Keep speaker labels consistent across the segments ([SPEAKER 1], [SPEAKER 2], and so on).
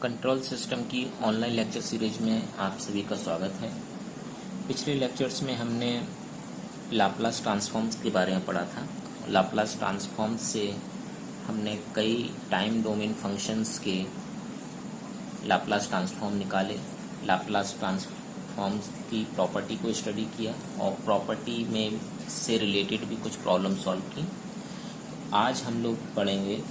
[SPEAKER 1] Control system की online lecture series में आप सभी का स्वागत है। पिछले लेक्चर्स में हमने लाप्लास ट्रांसफॉर्म्स के बारे में पढ़ा था। लाप्लास ट्रांसफॉर्म्स से हमने कई टाइम डोमेन फंक्शंस के लाप्लास ट्रांसफॉर्म निकाले, लाप्लास ट्रांसफॉर्म्स की प्रॉपर्टी को स्टडी किया और प्रॉपर्टी में से रिलेटेड भी कुछ प्रॉब्लम सॉल्व की। आज हम लोग पढ़ेंगे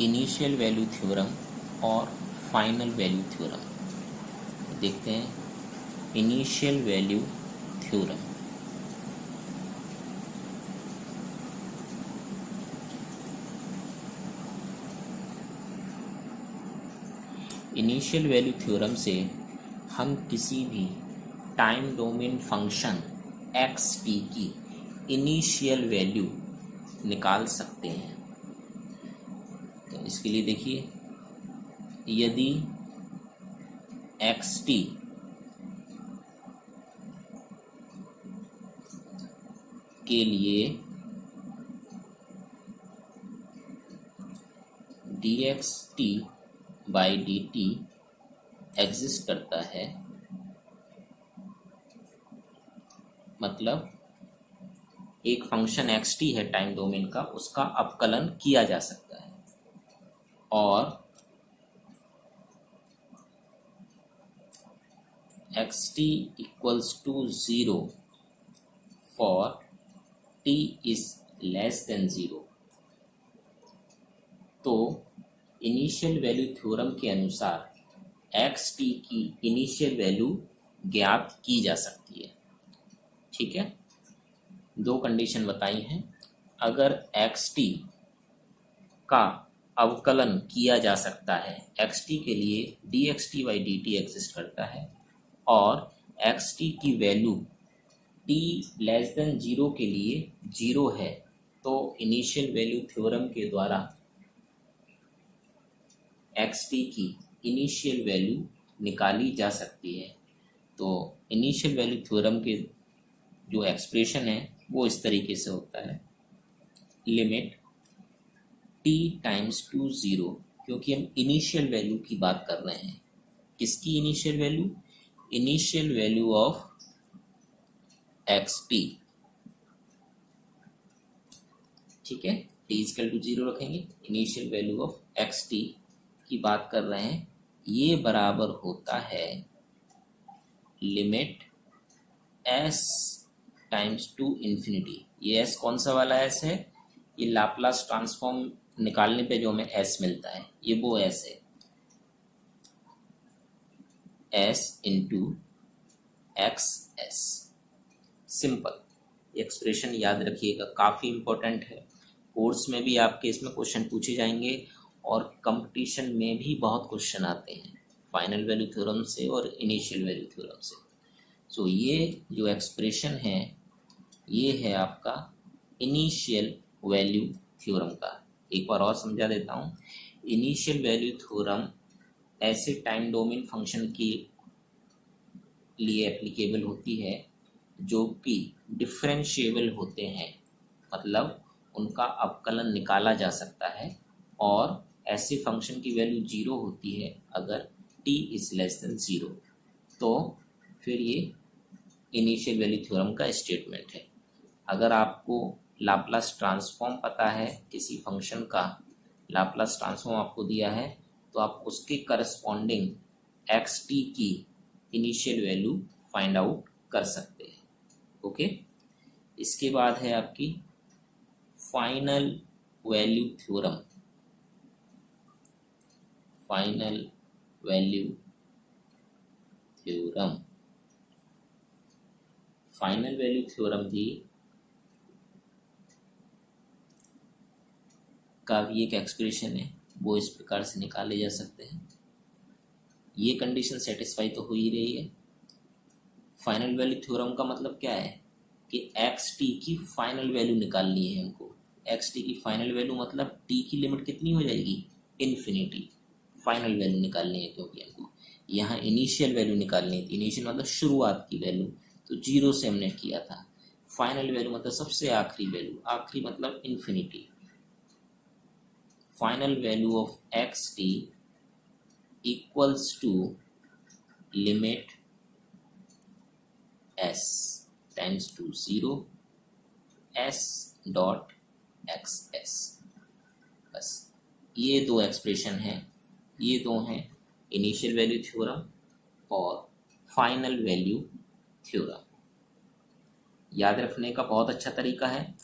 [SPEAKER 1] इनिशियल वैल्यू थ्योरम और फाइनल वैल्यू थ्योरम। देखते हैं initial value theorem. Initial value theorem से हम किसी भी time domain function x t की इनिशियल वैल्यू निकाल सकते हैं। तो इसके लिए देखिए, यदि एक्स टी के लिए D x T by D T exist करता है, मतलब एक फंक्शन एक्स टी है टाइम डोमेन का, उसका अवकलन किया जा सकता है और xt equals to 0 for t is less than 0। तो इनिशियल वैल्यू थ्योरम के अनुसार xt की इनिशियल वैल्यू ज्ञात की जा सकती है। ठीक है, दो कंडीशन बताई हैं। अगर xt का अवकलन किया जा सकता है, xt के लिए dxt बाई dt एग्जिस्ट करता है और xt की वैल्यू t लेस देन 0 के लिए 0 है, तो इनिशियल वैल्यू थ्योरम के द्वारा xt की इनिशियल वैल्यू निकाली जा सकती है। तो इनिशियल वैल्यू थ्योरम के जो एक्सप्रेशन है वो इस तरीके से होता है, लिमिट t टाइम्स टू 0, क्योंकि हम इनिशियल वैल्यू की बात कर रहे हैं। किसकी initial value? Initial value of x t. ठीक है, t इक्वल टू 0 रखेंगे, initial value of x t की बात कर रहे हैं। ये बराबर होता है limit s times to infinity. ये s कौन सा वाला s है? ये लाप्लास ट्रांसफॉर्म निकालने पे जो हमें s मिलता है, ये वो s है, s into x S. Simple expression याद रखिएगा, काफ़ी इंपॉर्टेंट है। कोर्स में भी आपके इसमें क्वेश्चन पूछे जाएंगे और कंपटीशन में भी बहुत क्वेश्चन आते हैं फाइनल वैल्यू थ्योरम से और इनिशियल वैल्यू थ्योरम से। सो ये जो एक्सप्रेशन है ये है आपका इनिशियल वैल्यू थ्योरम का। एक बार और समझा देता हूँ। इनिशियल वैल्यू थ्योरम ऐसे टाइम डोमेन फंक्शन के लिए एप्लीकेबल होती है जो कि डिफरेंशिएबल होते हैं, मतलब उनका अवकलन निकाला जा सकता है और ऐसे फंक्शन की वैल्यू 0 होती है अगर t इज लेस देन 0। तो फिर ये इनिशियल वैल्यू थ्योरम का स्टेटमेंट है। अगर आपको लाप्लास ट्रांसफॉर्म पता है किसी फंक्शन का, लाप्लास ट्रांसफॉर्म आपको दिया है, तो आप उसके करस्पॉन्डिंग एक्स टी की इनिशियल वैल्यू फाइंड आउट कर सकते हैं। ओके, इसके बाद है आपकी final value theorem. Final value theorem, final value theorem भी का भी एक एक्सप्रेशन है, वो इस प्रकार से निकाले जा सकते हैं। ये कंडीशन सेटिस्फाई तो हो ही रही है। फाइनल वैल्यू थ्योरम का मतलब क्या है कि एक्स टी की फाइनल वैल्यू निकालनी है हमको। एक्स टी की फाइनल वैल्यू मतलब टी की लिमिट कितनी हो जाएगी? इन्फिनिटी। फाइनल वैल्यू निकालनी है क्योंकि हमको यहाँ इनिशियल वैल्यू निकालनी थी। इनिशियल मतलब शुरुआत की वैल्यू, तो 0 से हमने किया था। फाइनल वैल्यू मतलब सबसे आखिरी वैल्यू, आखिरी मतलब infinity. Final value of x t equals to limit s tends to 0 s dot x s. बस ये दो एक्सप्रेशन हैं, ये दो हैं इनिशियल वैल्यू थ्योरम और फाइनल वैल्यू थ्योरम। याद रखने का बहुत अच्छा तरीका है,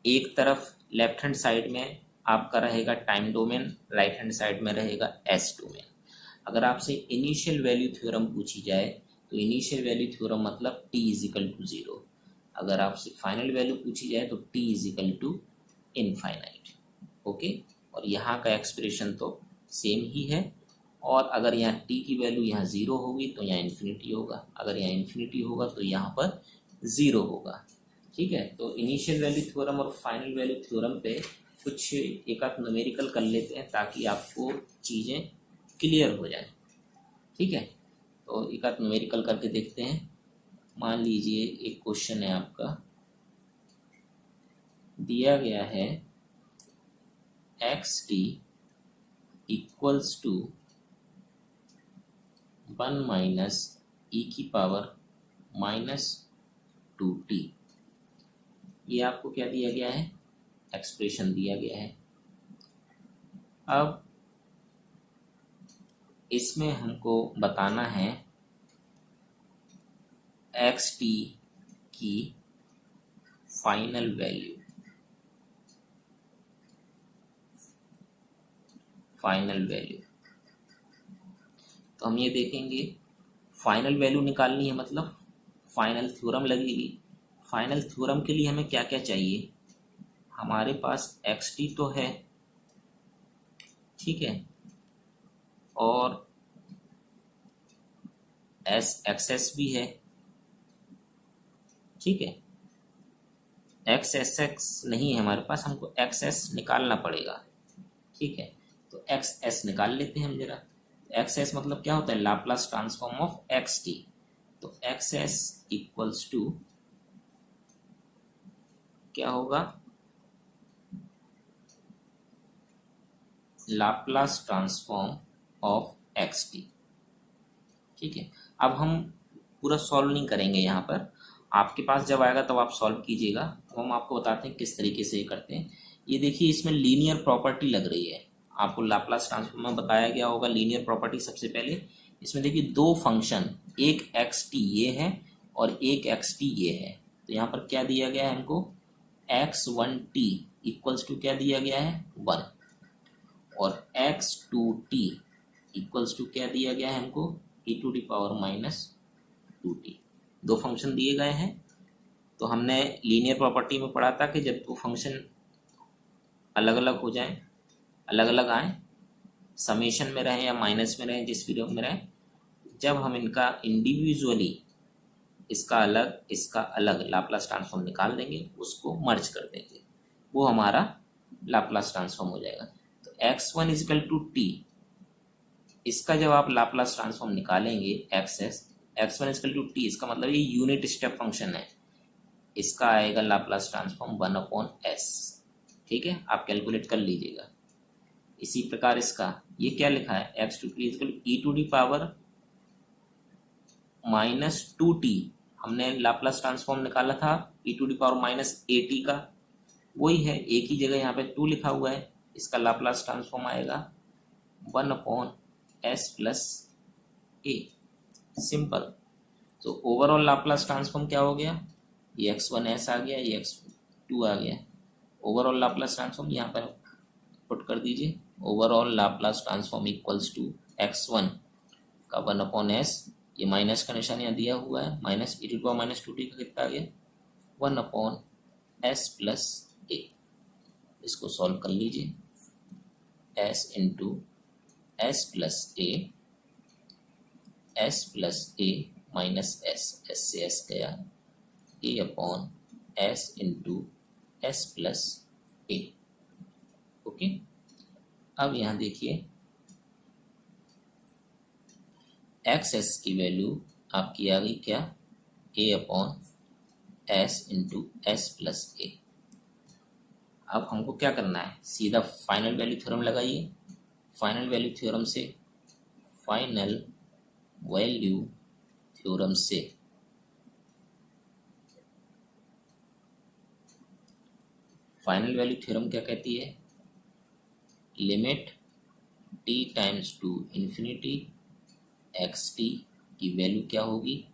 [SPEAKER 1] एक तरफ लेफ्ट हैंड साइड में आपका रहेगा time domain, right hand side में रहेगा एस डोमेन। अगर आपसे इनिशियल वैल्यू थ्योरम पूछी जाए तो इनिशियल वैल्यू थ्योरम मतलब t इजिकल टू 0। अगर आपसे फाइनल वैल्यू पूछी जाए तो t equal to infinite. Okay, और यहाँ का एक्सप्रेशन तो सेम ही है, और अगर यहाँ t की वैल्यू यहाँ 0 होगी तो यहाँ इन्फिनिटी होगा, अगर यहाँ इन्फिनिटी होगा तो यहाँ पर 0 होगा। ठीक है, तो इनिशियल वैल्यू थ्योरम और फाइनल वैल्यू थ्योरम पे कुछ एक आध न्यूमेरिकल कर लेते हैं ताकि आपको चीज़ें क्लियर हो जाए। ठीक है, तो एक आध न्यूमेरिकल करके देखते हैं। मान लीजिए एक क्वेश्चन है आपका, दिया गया है x t equals to 1 minus e की पावर माइनस 2t। ये आपको क्या दिया गया है, एक्सप्रेशन दिया गया है। अब इसमें हमको बताना है एक्स टी की फाइनल वैल्यू। फाइनल वैल्यू तो हम ये देखेंगे, फाइनल वैल्यू निकालनी है मतलब फाइनल थ्योरम लगेगी। फाइनल थ्योरम के लिए हमें क्या क्या चाहिए, हमारे पास एक्स टी तो है, ठीक है, और एस एक्स एस भी है। ठीक है, एक्स एस एक्स नहीं है हमारे पास, हमको एक्स एस निकालना पड़ेगा। ठीक है, तो एक्स एस निकाल लेते हैं हम जरा। एक्स एस मतलब क्या होता है, Laplace transform of x T. तो एक्स एस इक्वल्स टू क्या होगा, Laplace transform of x t. ठीक है, अब हम पूरा सॉल्व नहीं करेंगे, यहाँ पर आपके पास जब आएगा तब आप सॉल्व कीजिएगा। अब हम आपको बताते हैं किस तरीके से ये करते हैं। ये देखिए, इसमें लीनियर प्रॉपर्टी लग रही है, आपको लाप्लास ट्रांसफॉर्म में बताया गया होगा लीनियर प्रॉपर्टी। सबसे पहले इसमें देखिए दो फंक्शन, एक एक्स टी ये है और एक एक्स टी ये है। तो यहाँ पर क्या दिया गया है हमको, x one t equals to क्या दिया गया है 1, और x two t equals to क्या दिया गया है हमको e to the power minus 2t। दो फंक्शन दिए गए हैं, तो हमने लीनियर प्रॉपर्टी में पढ़ा था कि जब दो फंक्शन अलग अलग हो जाएं, अलग अलग आए, समेशन में रहें या माइनस में रहें, जिस भी रूप में रहें, जब हम इनका इंडिविजुअली इसका अलग इसका अलग लाप्लास ट्रांसफॉर्म निकाल देंगे, उसको मर्ज कर देंगे, वो हमारा लाप्लास ट्रांसफॉर्म हो जाएगा। तो x1 इजिकल टू टी, इसका जब आप लाप्लास ट्रांसफॉर्म निकालेंगे x s, x1 equal to t, इसका मतलब ये यूनिट स्टेप फंक्शन है, इसका आएगा लाप्लास ट्रांसफॉर्म 1/s। ठीक है, आप कैलकुलेट कर लीजिएगा। इसी प्रकार इसका ये क्या लिखा है, x two t equal e to the power minus 2t। हमने लाप्लास ट्रांसफॉर्म निकाला था e to the power minus at का, वही है, एक ही जगह यहाँ पे 2 लिखा हुआ है। इसका लाप्लास ट्रांसफॉर्म आएगा 1/s प्लस a, सिंपल। तो ओवरऑल लाप्लास ट्रांसफॉर्म क्या हो गया, ये x1s आ गया, ये x2 आ गया। ओवरऑल लाप्लास ट्रांसफॉर्म यहाँ पर पुट कर दीजिए, overall Laplace transform equals to x1 का 1/s, ये माइनस का निशान यहाँ दिया हुआ है, minus e to the power minus 2t का कितना आ गया 1/s प्लस a। इसको सॉल्व कर लीजिए, s इंटू एस प्लस ए माइनस एस से एस गया, a/s इंटू एस प्लस ए। ओके, अब यहाँ देखिए एक्स एस की वैल्यू आपकी आ गई क्या, a/s इंटू एस प्लस ए। अब हमको क्या करना है, सीधा फाइनल वैल्यू थ्योरम लगाइए। फाइनल वैल्यू थ्योरम से फाइनल वैल्यू थ्योरम से। फाइनल वैल्यू थ्योरम क्या कहती है? Limit t times to infinity x t की वैल्यू क्या होगी?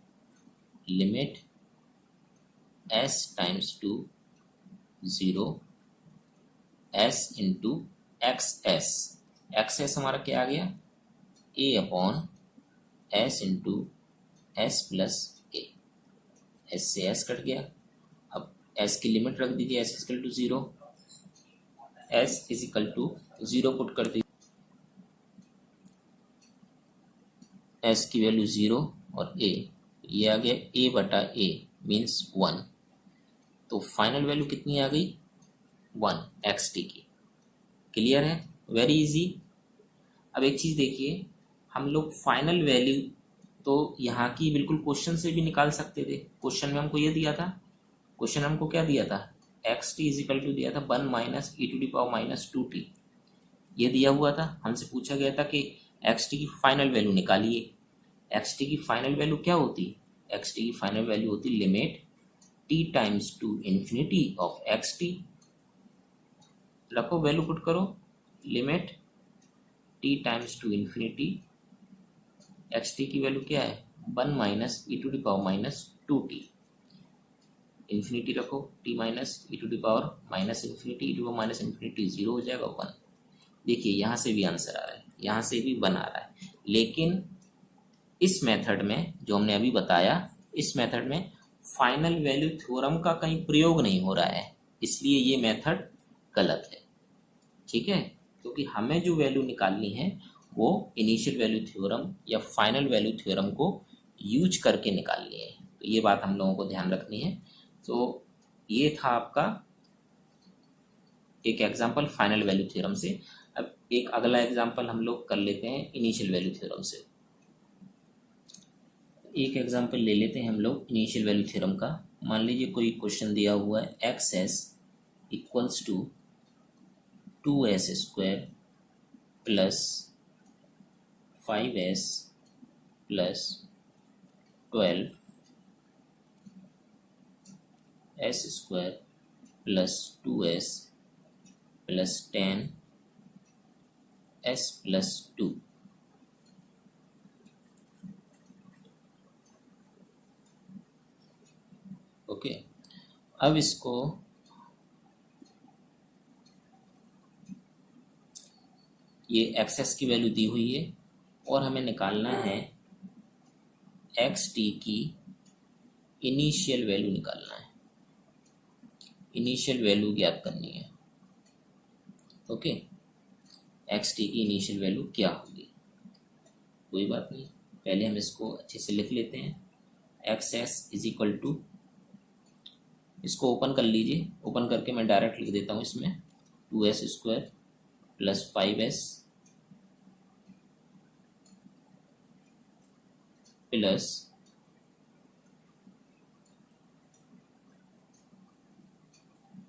[SPEAKER 1] Limit s times to 0 s into x s हमारा क्या आ गया? a upon s into s plus a. S से s कट गया। अब s की लिमिट रख दीजिए, s equal to 0, s is equal to 0 put कर दीजिए, s की वैल्यू 0 और a, ये आ गया a बटा a मीन्स 1। तो फाइनल वैल्यू कितनी आ गई? 1 एक्स टी की। क्लियर है? Very easy. अब एक चीज़ देखिए, हम लोग फाइनल वैल्यू तो यहाँ की बिल्कुल क्वेश्चन से भी निकाल सकते थे। क्वेश्चन में हमको ये दिया था, क्वेश्चन हमको क्या दिया था? X t is equal to दिया था 1 minus e to the power minus 2t, ये दिया हुआ था। हमसे पूछा गया था कि एक्स टी की फाइनल वैल्यू निकालिए। एक्स टी की फाइनल वैल्यू क्या होती? एक्स टी की फाइनल वैल्यू होती limit t times to infinity of x t. रखो, वैल्यू पुट करो, limit t times to infinity x t की वैल्यू क्या है? 1 minus e to the power minus 2t। Infinity रखो, t minus e to the power minus infinity, e to power minus infinity 0 हो जाएगा 1। देखिए यहाँ से भी आंसर आ रहा है, यहाँ से भी 1 आ रहा है। लेकिन इस मेथड में जो हमने अभी बताया, इस मेथड में फाइनल वैल्यू थ्योरम का कहीं प्रयोग नहीं हो रहा है, इसलिए ये मेथड गलत है। ठीक है, क्योंकि हमें जो वैल्यू निकालनी है वो इनिशियल वैल्यू थ्योरम या फाइनल वैल्यू थ्योरम को यूज करके निकालनी है। तो ये बात हम लोगों को ध्यान रखनी है। तो ये था आपका एक एग्जांपल फाइनल वैल्यू थ्योरम से। अब एक अगला एग्जांपल हम लोग कर लेते हैं इनिशियल वैल्यू थ्योरम से। एक एग्जांपल ले लेते हैं हम लोग इनिशियल वैल्यू थ्योरम का। मान लीजिए कोई क्वेश्चन दिया हुआ है, x s equals to 2s square plus 5s plus 12 s square plus 2s plus 10 s plus 2। Okay, अब इसको ये एक्स की वैल्यू दी हुई है और हमें निकालना है एक्स टी की इनिशियल वैल्यू निकालना है, इनिशियल वैल्यू ज्ञात करनी है। ओके, एक्स टी की इनिशियल वैल्यू क्या होगी? कोई बात नहीं, पहले हम इसको अच्छे से लिख लेते हैं। X s is equal to, इसको ओपन कर लीजिए, ओपन करके मैं डायरेक्ट लिख देता हूँ इसमें 2s square plus 5s plus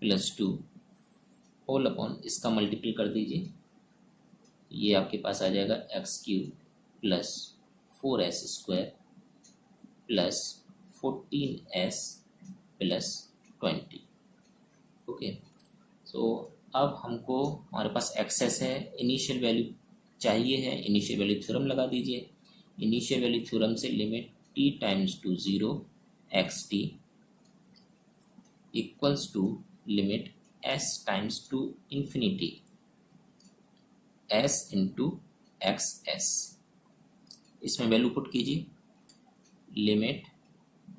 [SPEAKER 1] plus 2 whole upon, इसका मल्टीपल कर दीजिए, ये आपके पास आ जाएगा x cube plus 4s square plus 14s plus 20। Okay, तो अब हमको हमारे पास एक्सेस है, इनिशियल वैल्यू चाहिए है, इनिशियल वैल्यू थ्योरम लगा दीजिए। इनिशियल वैल्यू थ्योरम से limit t times to 0 x t equals to limit s times to infinity s into x s. इसमें वैल्यू पुट कीजिए, limit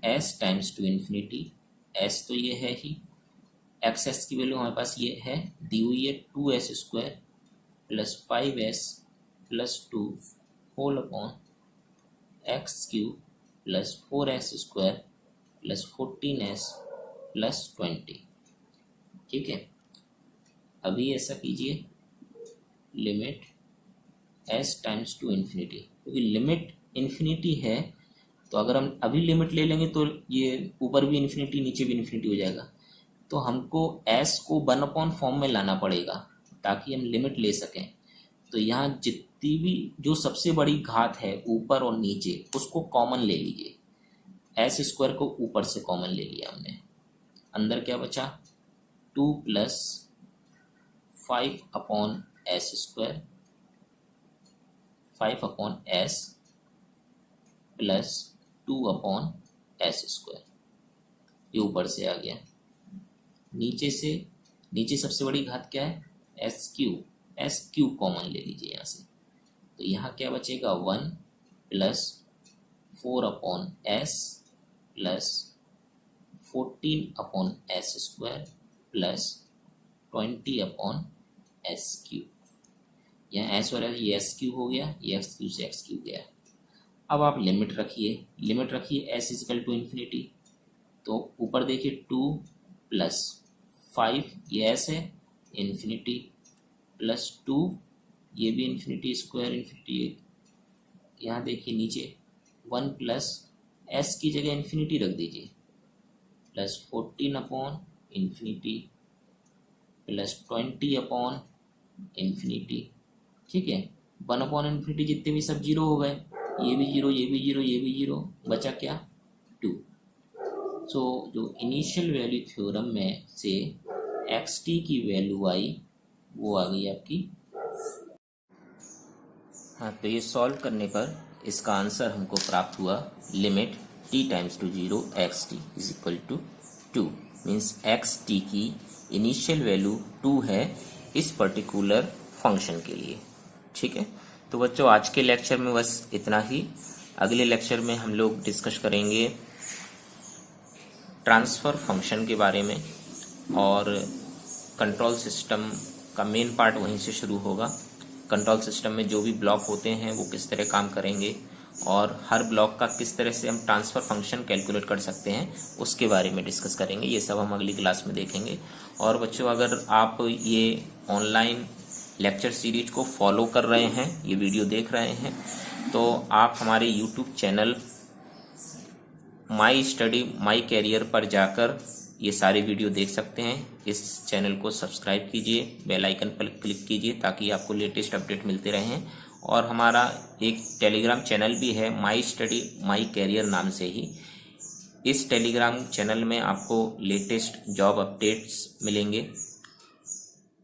[SPEAKER 1] s times to infinity, s तो ये है ही, x s की वैल्यू हमारे पास ये है दी हुई है 2s square plus 5s plus 2 whole upon x cube plus 4s square plus 14s plus 20। ठीक है, अभी ऐसा कीजिए, limit s times to infinity, क्योंकि लिमिट इन्फिनिटी है तो अगर हम अभी लिमिट ले लेंगे तो ये ऊपर भी इन्फिनिटी नीचे भी इन्फिनिटी हो जाएगा। तो हमको s को 1 अपॉन फॉर्म में लाना पड़ेगा ताकि हम लिमिट ले सकें। तो यहाँ जितनी भी जो सबसे बड़ी घात है ऊपर और नीचे उसको कॉमन ले लीजिए। एस स्क्वायर को ऊपर से कॉमन ले लिया हमने, अंदर क्या बचा 2 + 5/s square 5/s + 2/s square, ये ऊपर से आ गया। नीचे सबसे बड़ी घात क्या है एस क्यू कॉमन ले लीजिए यहाँ से, तो यहाँ क्या बचेगा 1 + 4/s + 14/s square + 20/s Q. यहाँ एस और ये एस क्यू हो गया, ये एक्स क्यू से एक्स क्यू गया। अब आप लिमिट रखिए एस इजिकल टू इन्फिनिटी, तो ऊपर देखिए 2 + 5 ये एस है इन्फिनिटी + 2 ये भी इन्फिनिटी स्क्वायर इन्फिनिटी, यहाँ देखिए नीचे 1 + s की जगह इन्फिनिटी रख दीजिए + 14/इन्फिनिटी + 20/इन्फिनिटी, ठीक है। 1/इन्फिनिटी जितने भी सब जीरो हो गए, ये भी जीरो ये भी जीरो ये भी जीरो, बचा क्या 2। सो जो इनिशियल वैल्यू थ्योरम में से xt की वैल्यू आई वो आ गई आपकी। हाँ, तो ये सॉल्व करने पर इसका आंसर हमको प्राप्त हुआ limit t → 0 xt = 2 means xt की इनिशियल वैल्यू 2 है इस पर्टिकुलर फंक्शन के लिए, ठीक है। तो बच्चों आज के लेक्चर में बस इतना ही। अगले लेक्चर में हम लोग डिस्कस करेंगे ट्रांसफ़र फंक्शन के बारे में, और कंट्रोल सिस्टम का मेन पार्ट वहीं से शुरू होगा। कंट्रोल सिस्टम में जो भी ब्लॉक होते हैं वो किस तरह काम करेंगे, और हर ब्लॉक का किस तरह से हम ट्रांसफ़र फंक्शन कैलकुलेट कर सकते हैं उसके बारे में डिस्कस करेंगे। ये सब हम अगली क्लास में देखेंगे। और बच्चों अगर आप ये ऑनलाइन लेक्चर सीरीज को फॉलो कर रहे हैं, ये वीडियो देख रहे हैं, तो आप हमारे YouTube channel My Study My Career पर जाकर ये सारे वीडियो देख सकते हैं। इस चैनल को सब्सक्राइब कीजिए, बेल आइकन पर क्लिक कीजिए ताकि आपको लेटेस्ट अपडेट मिलते रहें। और हमारा एक टेलीग्राम चैनल भी है माई स्टडी माई कैरियर नाम से ही। इस टेलीग्राम चैनल में आपको लेटेस्ट जॉब अपडेट्स मिलेंगे,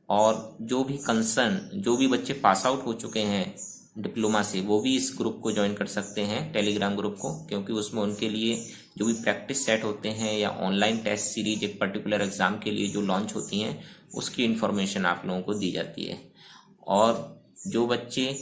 [SPEAKER 1] और जो भी जो भी बच्चे पास आउट हो चुके हैं डिप्लोमा से वो भी इस ग्रुप को ज्वाइन कर सकते हैं, टेलीग्राम ग्रुप को, क्योंकि उसमें उनके लिए जो भी प्रैक्टिस सेट होते हैं या ऑनलाइन टेस्ट सीरीज एक पर्टिकुलर एग्ज़ाम के लिए जो लॉन्च होती हैं उसकी इन्फॉर्मेशन आप लोगों को दी जाती है। और जो बच्चे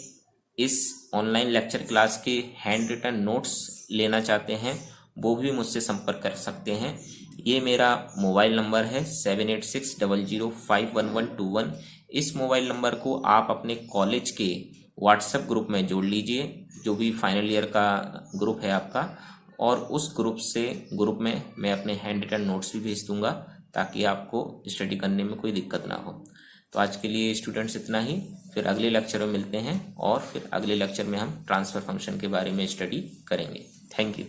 [SPEAKER 1] इस ऑनलाइन लेक्चर क्लास के हैंड रिटन नोट्स लेना चाहते हैं वो भी मुझसे संपर्क कर सकते हैं। ये मेरा मोबाइल नंबर है 7860051121। इस मोबाइल नंबर को आप अपने कॉलेज के व्हाट्सएप ग्रुप में जोड़ लीजिए, जो भी फाइनल ईयर का ग्रुप है आपका, और उस ग्रुप में मैं अपने हैंड रिटन नोट्स भी भेज दूंगा ताकि आपको स्टडी करने में कोई दिक्कत ना हो। तो आज के लिए स्टूडेंट्स इतना ही, फिर अगले लेक्चर में मिलते हैं, और फिर अगले लेक्चर में हम ट्रांसफ़र फंक्शन के बारे में स्टडी करेंगे। Thank you.